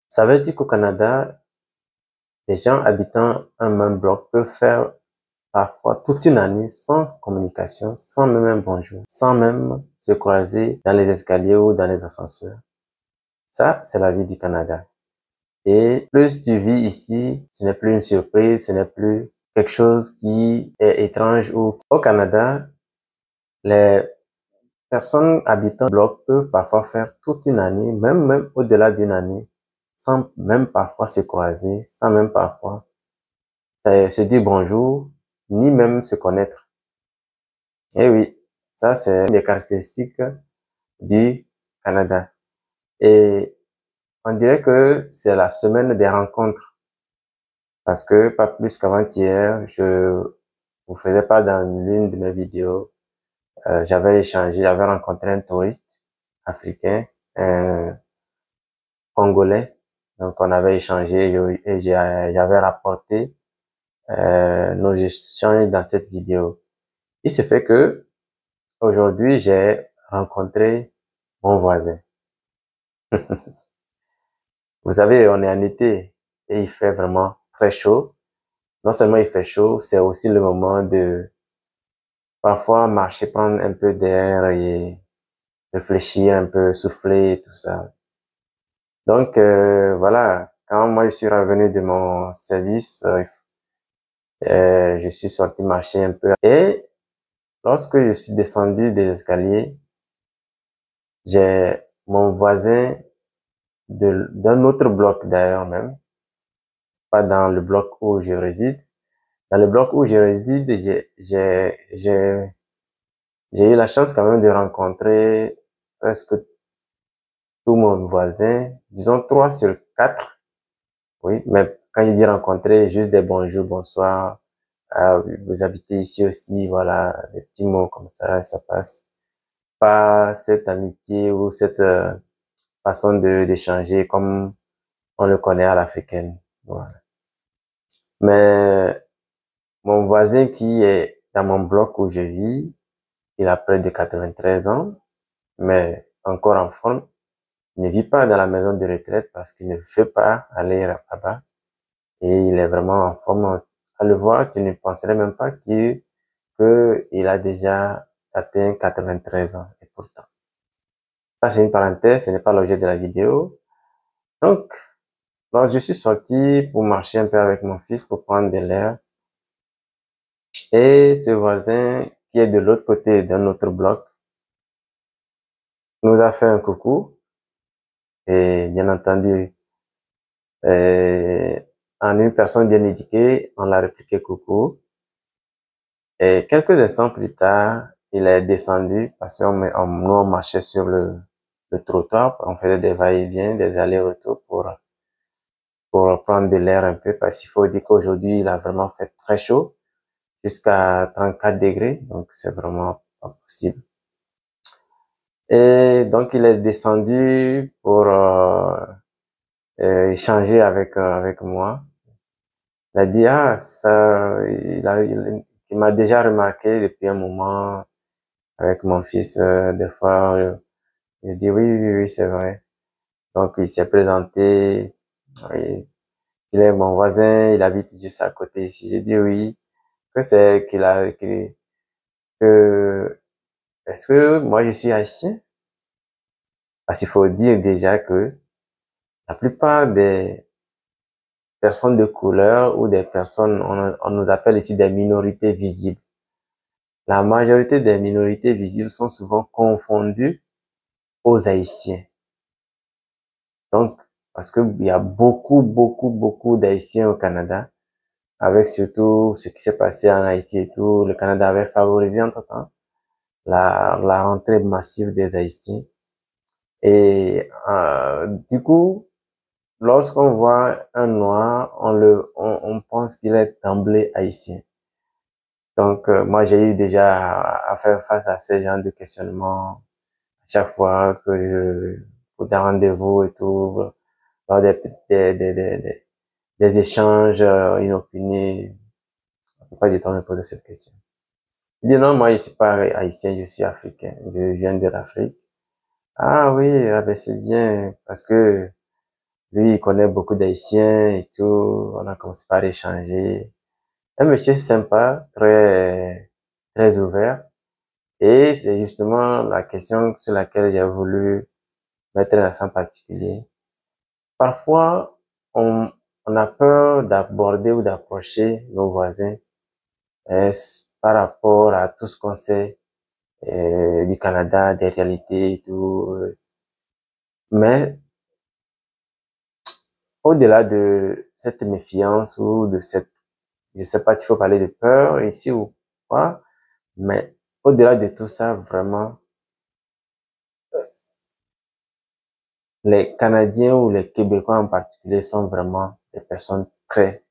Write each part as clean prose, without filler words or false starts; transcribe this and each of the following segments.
Ça veut dire qu'au Canada, les gens habitant un même bloc peuvent faire parfois toute une année sans communication, sans même un bonjour, sans même se croiser dans les escaliers ou dans les ascenseurs. Ça, c'est la vie du Canada. Et plus tu vis ici, ce n'est plus une surprise, ce n'est plus quelque chose qui est étrange. Ou au Canada, les personnes habitant un bloc peuvent parfois faire toute une année, même au-delà d'une année, sans même parfois se croiser, sans même parfois se dire bonjour, ni même se connaître. Et oui, ça c'est une des caractéristiques du Canada. Et on dirait que c'est la semaine des rencontres. Parce que pas plus qu'avant-hier, je vous faisais pas dans l'une de mes vidéos, j'avais rencontré un touriste africain, un Congolais. Donc on avait échangé et j'avais rapporté nos échanges dans cette vidéo. Il se fait que aujourd'hui j'ai rencontré mon voisin. Vous savez, on est en été et il fait vraiment très chaud. Non seulement il fait chaud, c'est aussi le moment de parfois marcher, prendre un peu d'air et réfléchir un peu, souffler et tout ça. Donc voilà, quand moi je suis revenu de mon service, je suis sorti marcher un peu et lorsque je suis descendu des escaliers, j'ai mon voisin d'un autre bloc d'ailleurs même, pas dans le bloc où je réside. Dans le bloc où je réside, j'ai eu la chance quand même de rencontrer presque tout mon voisin, disons 3 sur 4. Oui, mais quand je dis rencontrer, juste des bonjours, bonsoir, vous habitez ici aussi, voilà, des petits mots comme ça passe. Pas cette amitié ou cette façon d'échanger comme on le connaît à l'africaine. Voilà. Mais mon voisin qui est dans mon bloc où je vis, il a près de 93 ans, mais encore en forme. Il ne vit pas dans la maison de retraite parce qu'il ne veut pas aller là-bas. Et il est vraiment en forme. À le voir, tu ne penserais même pas qu'il a déjà atteint 93 ans. Et pourtant. Ça, c'est une parenthèse, ce n'est pas l'objet de la vidéo. Donc, lorsque je suis sorti pour marcher un peu avec mon fils pour prendre de l'air, et ce voisin qui est de l'autre côté d'un autre bloc nous a fait un coucou. Et bien entendu, euh, en une personne bien éduquée, on l'a répliqué coucou. Et quelques instants plus tard, il est descendu parce nous on marchait sur le trottoir, on faisait des va-et-vient, des allers-retours pour prendre de l'air un peu parce qu'il faut dire qu'aujourd'hui il a vraiment fait très chaud, jusqu'à 34 degrés, donc c'est vraiment pas possible. Et donc il est descendu pour échanger avec moi. Il a dit il m'a déjà remarqué depuis un moment avec mon fils, des fois, je dis oui, c'est vrai. Donc, il s'est présenté, oui, il est mon voisin, il habite juste à côté ici. J'ai dit oui, que c'est que, est-ce que moi je suis haïtien? Parce qu'il faut dire déjà que la plupart des personnes de couleur ou des personnes, on nous appelle ici des minorités visibles. La majorité des minorités visibles sont souvent confondues aux Haïtiens. Donc, parce que il y a beaucoup d'Haïtiens au Canada, avec surtout ce qui s'est passé en Haïti et tout, le Canada avait favorisé entre-temps la rentrée massive des Haïtiens. Et du coup, lorsqu'on voit un noir, on pense qu'il est d'emblée haïtien. Donc, moi, j'ai eu déjà à faire face à ces genres de questionnements chaque fois que pour des rendez-vous et tout, lors des échanges inopinés. La plupart du temps, on me pose cette question. Je dis non, moi, je suis pas haïtien, je suis africain. Je viens de l'Afrique. Ah oui, ah ben c'est bien, parce que Lui, il connaît beaucoup d'Haïtiens et tout. On a commencé par échanger. Un monsieur sympa, très ouvert. Et c'est justement la question sur laquelle j'ai voulu mettre un accent particulier. Parfois, on a peur d'aborder ou d'approcher nos voisins par rapport à tout ce qu'on sait du Canada, des réalités et tout. Mais au-delà de cette méfiance ou de cette, je sais pas s'il faut parler de peur ici ou pas, mais au-delà de tout ça, vraiment, les Canadiens ou les Québécois en particulier sont vraiment des personnes très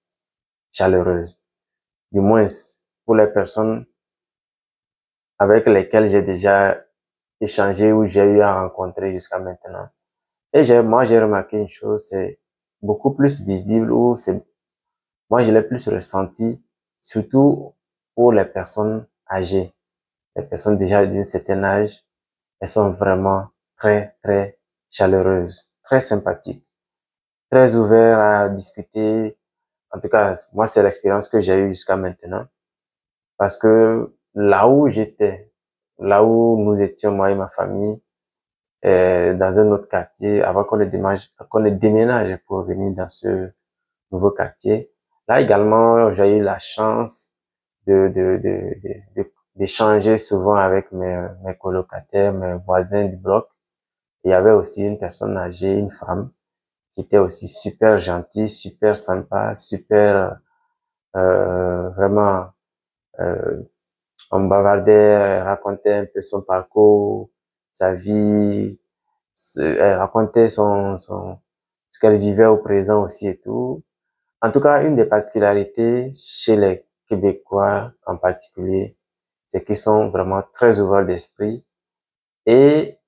chaleureuses. Du moins, pour les personnes avec lesquelles j'ai déjà échangé ou j'ai eu à rencontrer jusqu'à maintenant. Et moi, j'ai remarqué une chose, c'est beaucoup plus visible ou moi, je l'ai plus ressenti, surtout pour les personnes âgées. Les personnes déjà d'un certain âge, elles sont vraiment très chaleureuses, très sympathiques, très ouvertes à discuter. En tout cas, moi, c'est l'expérience que j'ai eue jusqu'à maintenant. Parce que là où j'étais, là où nous étions, moi et ma famille, dans un autre quartier, avant qu'on ne déménage pour venir dans ce nouveau quartier. Là également, j'ai eu la chance d'échanger souvent avec mes colocataires, mes voisins du bloc. Il y avait aussi une personne âgée, une femme, qui était aussi super gentille, super sympa, super, vraiment, euh, on bavardait, elle racontait un peu son parcours, sa vie, elle racontait ce qu'elle vivait au présent aussi et tout. En tout cas, une des particularités chez les Québécois en particulier, c'est qu'ils sont vraiment très ouverts d'esprit et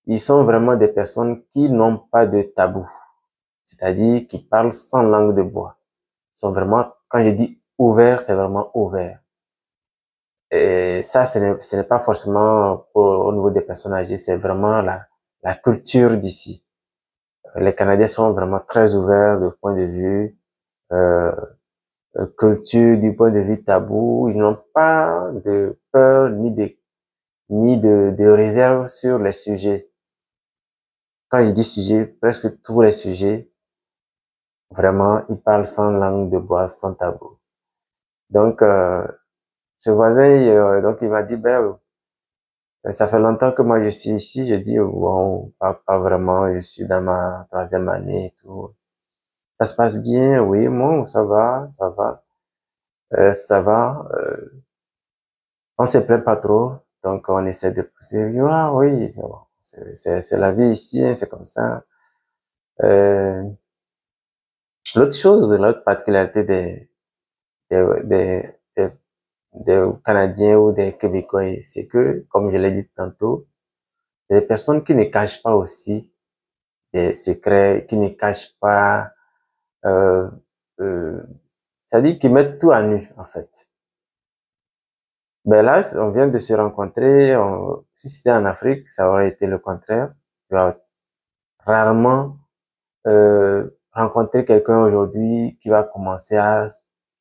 ils sont vraiment des personnes qui n'ont pas de tabou, c'est-à-dire qui parlent sans langue de bois. Ils sont vraiment, quand je dis ouvert, c'est vraiment ouvert. Et ça, ce n'est pas forcément au niveau des personnes âgées, c'est vraiment la culture d'ici. Les Canadiens sont vraiment très ouverts du point de vue euh, culture, du point de vue tabou. Ils n'ont pas de peur ni de réserve sur les sujets. Quand je dis sujet, presque tous les sujets, vraiment, ils parlent sans langue de bois, sans tabou. Donc, ce voisin, donc il m'a dit, ben, ça fait longtemps que moi je suis ici. Je dis, bon, pas vraiment, je suis dans ma troisième année et tout. Ça se passe bien, oui, moi, ça va, ça va, ça va. On se plaint pas trop, donc on essaie de pousser. Je dis, ah oui, c'est bon. C'est la vie ici, hein, c'est comme ça. Euh, l'autre particularité des, des, des, des Canadiens ou des Québécois, c'est que, comme je l'ai dit tantôt, c'est des personnes qui ne cachent pas aussi des secrets, qui ne cachent pas, euh, euh, c'est-à-dire qu'ils mettent tout à nu, en fait. Ben là, on vient de se rencontrer. Si c'était en Afrique, ça aurait été le contraire. Tu vas rarement rencontrer quelqu'un aujourd'hui qui va commencer à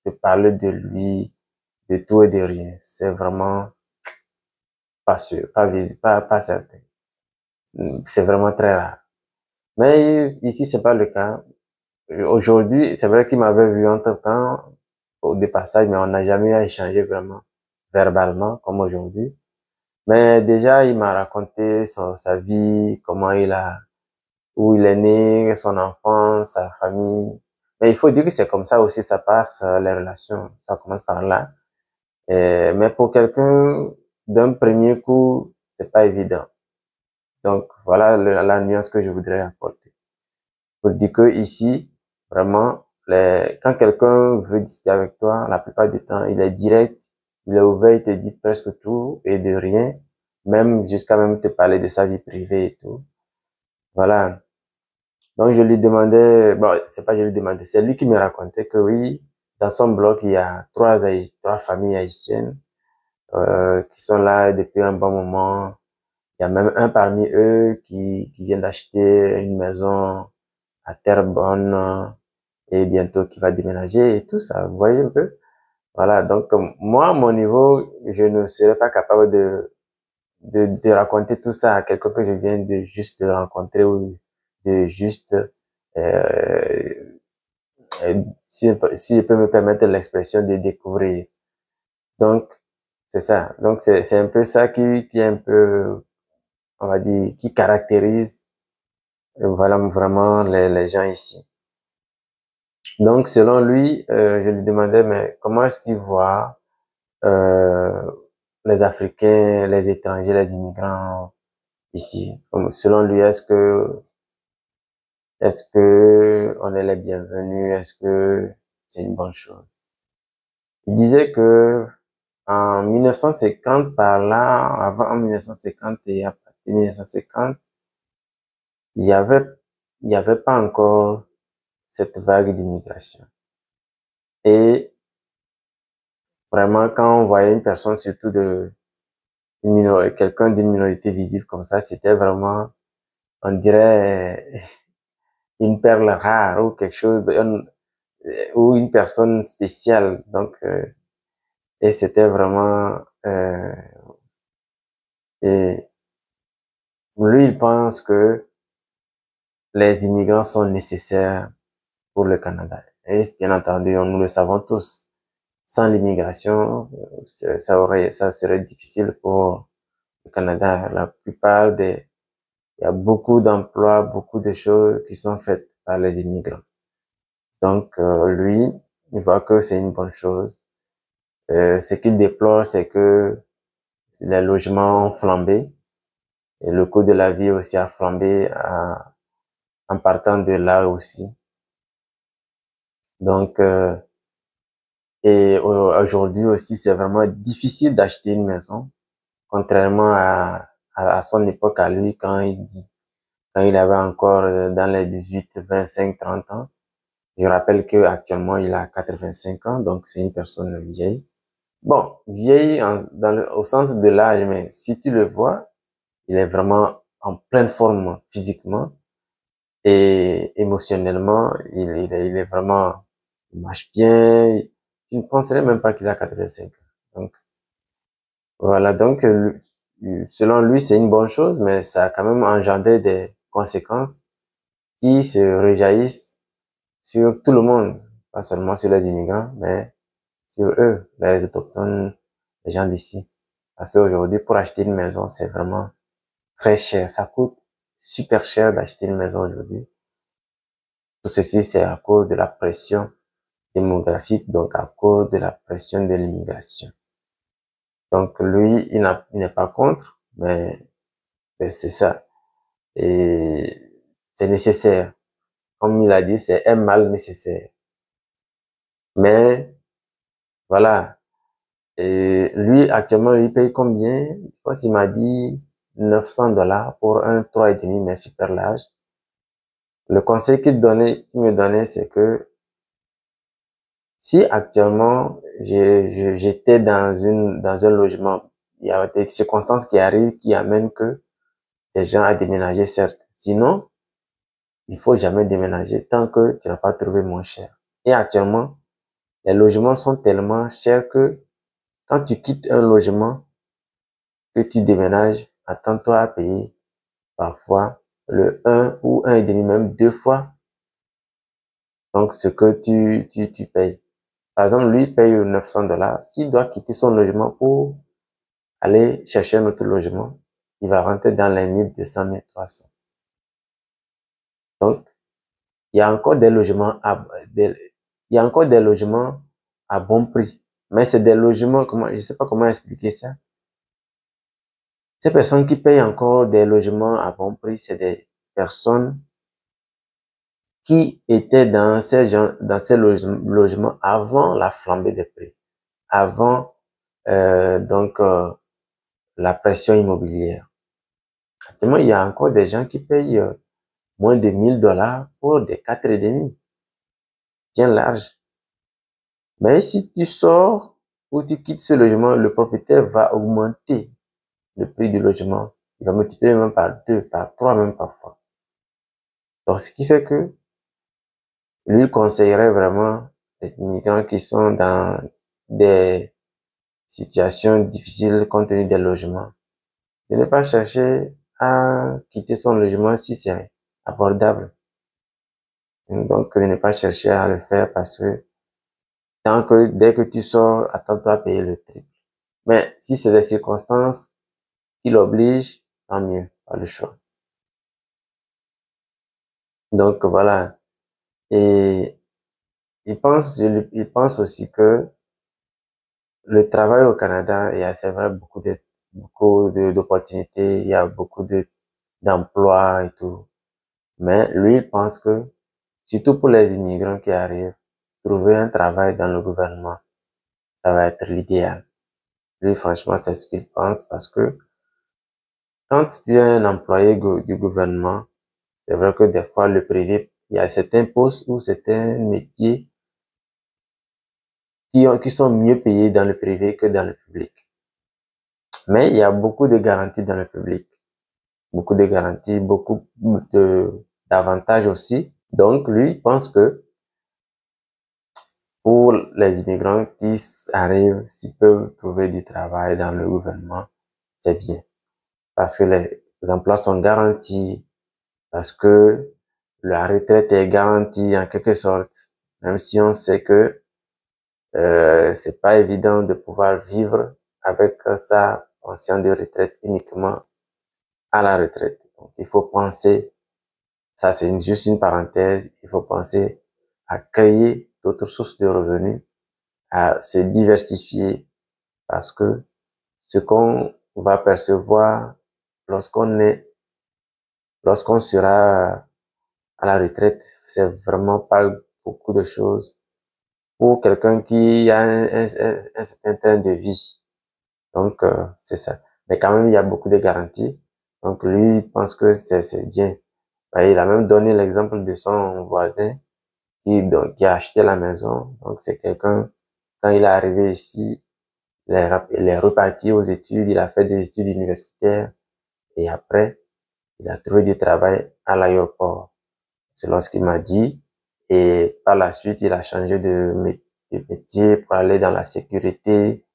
te parler de lui, de tout et de rien. C'est vraiment pas sûr, pas visible, pas certain. C'est vraiment très rare. Mais ici, c'est pas le cas. Aujourd'hui, c'est vrai qu'il m'avait vu entre-temps au dépassage, mais on n'a jamais échangé vraiment verbalement comme aujourd'hui. Mais déjà, il m'a raconté sa vie, comment où il est né, son enfance, sa famille. Mais il faut dire que c'est comme ça aussi, ça passe, les relations. Ça commence par là. Mais pour quelqu'un d'un premier coup, c'est pas évident. Donc, voilà la nuance que je voudrais apporter. Pour dire que ici, vraiment, quand quelqu'un veut discuter avec toi, la plupart du temps, il est direct, il est ouvert, il te dit presque tout et de rien, même jusqu'à même te parler de sa vie privée et tout. Voilà. Donc je lui demandais, bon, c'est pas je lui demandais, c'est lui qui me racontait que oui, dans son bloc, il y a trois familles haïtiennes qui sont là depuis un bon moment. Il y a même un parmi eux qui vient d'acheter une maison à Terrebonne et bientôt qui va déménager et tout ça. Vous voyez un peu? Voilà. Donc, moi, à mon niveau, je ne serais pas capable de raconter tout ça à quelqu'un que je viens de juste de rencontrer ou de juste, si je peux me permettre l'expression de découvrir. Donc, c'est ça. Donc, c'est un peu ça qui est un peu, on va dire, qui caractérise, voilà, vraiment les gens ici. Donc, selon lui, je lui demandais, mais comment est-ce qu'il voit euh, les Africains, les étrangers, les immigrants ici? Selon lui, est-ce que on est les bienvenus? Est-ce que c'est une bonne chose? Il disait que en 1950, par là, avant 1950 et à partir de 1950, il y avait, il y avait pas encore cette vague d'immigration. Et vraiment, quand on voyait une personne, surtout quelqu'un d'une minorité visible comme ça, c'était vraiment, on dirait, une perle rare ou quelque chose, ou une personne spéciale. Donc, et c'était vraiment, et lui, il pense que les immigrants sont nécessaires pour le Canada. Et bien entendu, nous le savons tous. Sans l'immigration, ça serait difficile pour le Canada. Il y a beaucoup d'emplois, beaucoup de choses qui sont faites par les immigrants. Donc, lui, il voit que c'est une bonne chose. Ce qu'il déplore, c'est que les logements ont flambé et le coût de la vie aussi a flambé en partant de là aussi. Donc, et aujourd'hui aussi, c'est vraiment difficile d'acheter une maison, contrairement à son époque à lui quand il avait encore dans les 18, 25, 30 ans. Je rappelle que actuellement il a 85 ans, donc c'est une personne vieille. Bon, vieille au sens de l'âge, mais si tu le vois, il est vraiment en pleine forme physiquement et émotionnellement, il est vraiment, il marche bien. Je ne penserais même pas qu'il a 85 ans. Donc, voilà. Donc, selon lui, c'est une bonne chose, mais ça a quand même engendré des conséquences qui se rejaillissent sur tout le monde. Pas seulement sur les immigrants, mais sur eux, les autochtones, les gens d'ici. Parce qu'aujourd'hui, pour acheter une maison, c'est vraiment très cher. Ça coûte super cher d'acheter une maison aujourd'hui. Tout ceci, c'est à cause de la pression démographique, donc à cause de la pression de l'immigration. Donc lui, il n'est pas contre, mais c'est ça. Et c'est nécessaire. Comme il a dit, c'est un mal nécessaire. Mais voilà. Et lui, actuellement, il paye combien? Je pense qu'il m'a dit $900 pour un 3,5 mais super large. Le conseil qu'il me donnait, c'est que si actuellement j'étais dans un logement, il y a des circonstances qui arrivent qui amènent que des gens à déménager, certes. Sinon, il faut jamais déménager tant que tu n'as pas trouvé moins cher. Et actuellement, les logements sont tellement chers que quand tu quittes un logement, que tu déménages, attends-toi à payer parfois le 1 ou 1,5, même 2 fois. Donc, ce que tu payes. Par exemple, lui paye $900. S'il doit quitter son logement pour aller chercher un autre logement, il va rentrer dans les 1200, 1300. Donc, il y a encore des logements il y a encore des logements à bon prix. Mais c'est des logements, je sais pas comment expliquer ça. Ces personnes qui payent encore des logements à bon prix, c'est des personnes qui étaient dans ces logements avant la flambée des prix, avant donc la pression immobilière. Actuellement, il y a encore des gens qui payent moins de $1000 pour des 4,5, bien larges. Mais si tu sors ou tu quittes ce logement, le propriétaire va augmenter le prix du logement. Il va multiplier même par 2, par 3 même parfois. Donc, ce qui fait que lui conseillerait vraiment les migrants qui sont dans des situations difficiles compte tenu des logements, de ne pas chercher à quitter son logement si c'est abordable. Donc, de ne pas chercher à le faire parce que dès que tu sors, attends-toi à payer le triple. Mais si c'est des circonstances qui l'obligent, tant mieux, pas le choix. Donc, voilà. Et il pense aussi que le travail au Canada, il y a, c'est vrai, d'opportunités, il y a d'emplois et tout. Mais lui, il pense que, surtout pour les immigrants qui arrivent, trouver un travail dans le gouvernement, ça va être l'idéal. Lui, franchement, c'est ce qu'il pense parce que quand tu es un employé du gouvernement, c'est vrai que des fois, le privé, il y a certains postes ou certains métiers qui sont mieux payés dans le privé que dans le public. Mais il y a beaucoup de garanties dans le public. Beaucoup de garanties, d'avantages aussi. Donc, lui, pense que pour les immigrants qui arrivent, s'ils peuvent trouver du travail dans le gouvernement, c'est bien. Parce que les emplois sont garantis, parce que la retraite est garantie en quelque sorte, même si on sait que c'est pas évident de pouvoir vivre avec sa pension de retraite uniquement à la retraite. Donc, il faut penser, ça c'est juste une parenthèse, il faut penser à créer d'autres sources de revenus, à se diversifier parce que ce qu'on va percevoir lorsqu'on est, lorsqu'on sera à la retraite, c'est vraiment pas beaucoup de choses pour quelqu'un qui a un certain train de vie. Donc, c'est ça. Mais quand même, il y a beaucoup de garanties. Donc, lui, il pense que c'est bien. Ben, il a même donné l'exemple de son voisin qui a acheté la maison. Donc, c'est quelqu'un, quand il est arrivé ici, il est reparti aux études, il a fait des études universitaires et après, il a trouvé du travail à l'aéroport, selon ce qu'il m'a dit. Et par la suite, il a changé de métier pour aller dans la sécurité.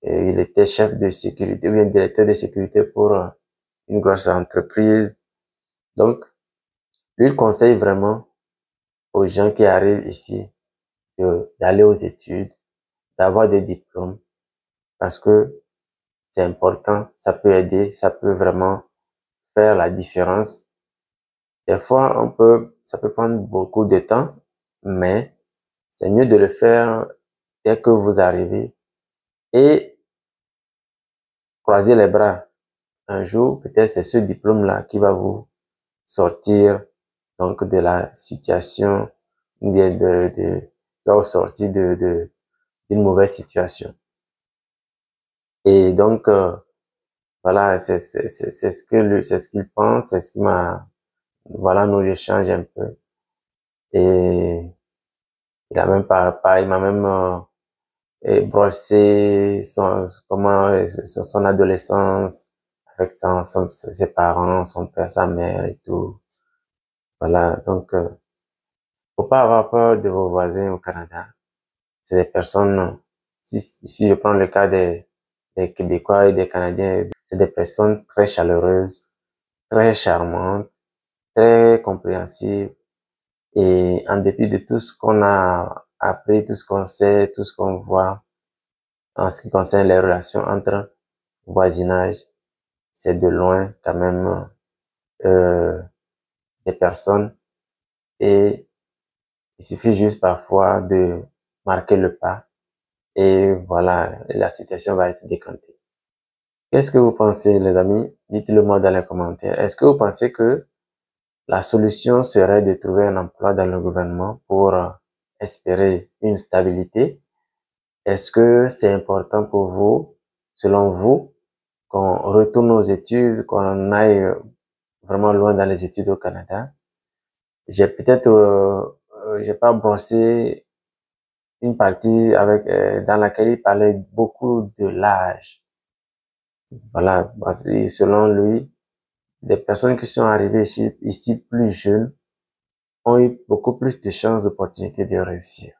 Et il était chef de sécurité ou bien directeur de sécurité pour une grosse entreprise. Donc, lui, il conseille vraiment aux gens qui arrivent ici d'aller aux études, d'avoir des diplômes, parce que c'est important, ça peut aider, ça peut vraiment faire la différence. Des fois, ça peut prendre beaucoup de temps, mais c'est mieux de le faire dès que vous arrivez et croiser les bras. Un jour, peut-être c'est ce diplôme-là qui va vous sortir donc de la situation ou bien va vous sortir d'une mauvaise situation. Et donc, voilà, c'est ce qu'il pense, c'est ce qui m'a, voilà, nos échanges un peu. Et il m'a même brossé son adolescence avec ses parents, son père, sa mère et tout. Voilà, donc, faut pas avoir peur de vos voisins au Canada. C'est des personnes, si je prends le cas des Québécois et des Canadiens, c'est des personnes très chaleureuses, très charmantes, très compréhensives. Et en dépit de tout ce qu'on a appris, tout ce qu'on sait, tout ce qu'on voit en ce qui concerne les relations entre voisinage, c'est de loin quand même euh, des personnes et il suffit juste parfois de marquer le pas et voilà, la situation va être décantée. Qu'est-ce que vous pensez, les amis? Dites-le moi dans les commentaires. Est-ce que vous pensez que la solution serait de trouver un emploi dans le gouvernement pour espérer une stabilité? Est-ce que c'est important pour vous, selon vous, qu'on retourne aux études, qu'on aille vraiment loin dans les études au Canada? J'ai pas brossé une partie dans laquelle il parlait beaucoup de l'âge. Voilà, parce que selon lui, des personnes qui sont arrivées ici plus jeunes ont eu beaucoup plus de chances, d'opportunités de réussir.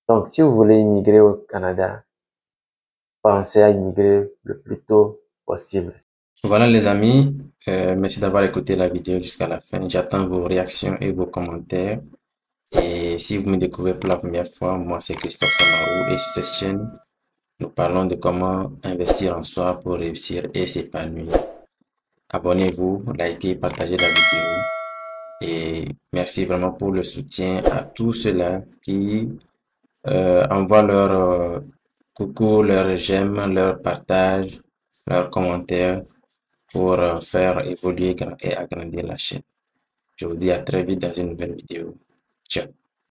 Donc, si vous voulez immigrer au Canada, pensez à immigrer le plus tôt possible. Voilà les amis, merci d'avoir écouté la vidéo jusqu'à la fin. J'attends vos réactions et vos commentaires. Et si vous me découvrez pour la première fois, moi c'est Christophe Samarou et sur cette chaîne, nous parlons de comment investir en soi pour réussir et s'épanouir. Abonnez-vous, likez, partagez la vidéo. Et merci vraiment pour le soutien à tous ceux-là qui envoient leur coucou, leur j'aime, leur partage, leurs commentaires pour faire évoluer et agrandir la chaîne. Je vous dis à très vite dans une nouvelle vidéo. Ciao.